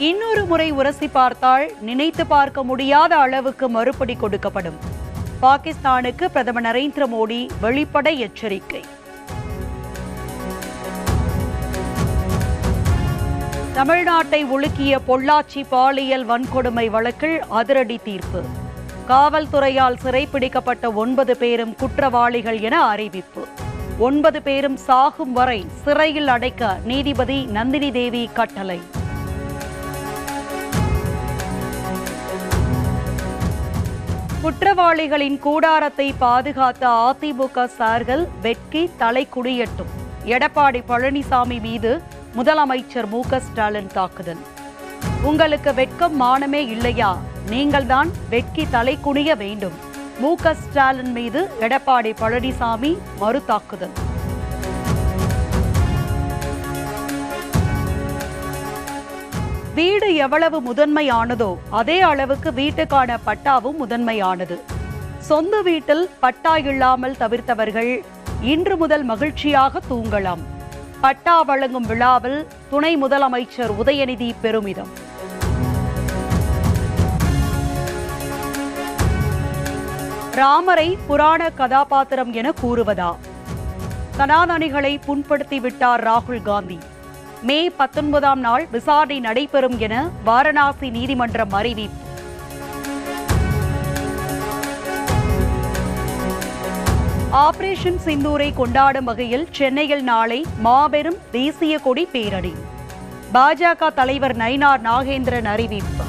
இன்னொரு முறை உரசி பார்த்தால் நினைத்து பார்க்க முடியாத அளவுக்கு மறுபடி கொடுக்கப்படும். பாகிஸ்தானுக்கு பிரதமர் நரேந்திர மோடி வெளிப்படை எச்சரிக்கை. தமிழ்நாட்டை உலுக்கிய பொள்ளாச்சி பாலியல் வன்கொடுமை வழக்கில் அதிரடி தீர்ப்பு. காவல்துறையால் சிறைப்பிடிக்கப்பட்ட 9 பேரும் குற்றவாளிகள் என அறிவிப்பு. 9 பேரும் சாகும் வரை சிறையில் அடைக்க நீதிபதி நந்தினி தேவி கட்டளை. குற்றவாளிகளின் கூடாரத்தை பாதுகாத்த அதிமுக சார்கள் வெட்கி தலை குனியட்டும். எடப்பாடி பழனிசாமி மீது முதலமைச்சர் மு.க. ஸ்டாலின் தாக்குதல். உங்களுக்கு வெட்கம் மானமே இல்லையா? நீங்கள்தான் வெட்கி தலை குனிய வேண்டும். மு.க. ஸ்டாலின் மீது எடப்பாடி பழனிசாமி மறு தாக்குதல். வீடு எவ்வளவு முதன்மையானதோ அதே அளவுக்கு வீட்டுக்கான பட்டாவும் முதன்மையானது. சொந்த வீட்டில் பட்டா இல்லாமல் தவிர்த்தவர்கள் இன்று முதல் மகிழ்ச்சியாக தூங்கலாம். பட்டா வழங்கும் விழாவில் துணை முதலமைச்சர் உதயநிதி பெருமிதம். ராமரை புராண கதாபாத்திரம் என கூறுவதா? சனாதனிகளை புண்படுத்திவிட்டார் ராகுல் காந்தி. மே 19ஆம் நாள் விசாரணை நடைபெறும் என வாரணாசி நீதிமன்றம் அறிவிப்பு. ஆபரேஷன் சிந்தூரை கொண்டாடும் வகையில் சென்னையில் நாளை மாபெரும் தேசிய கொடி பேரணி. பாஜக தலைவர் நயினார் நாகேந்திரன் அறிவிப்பு.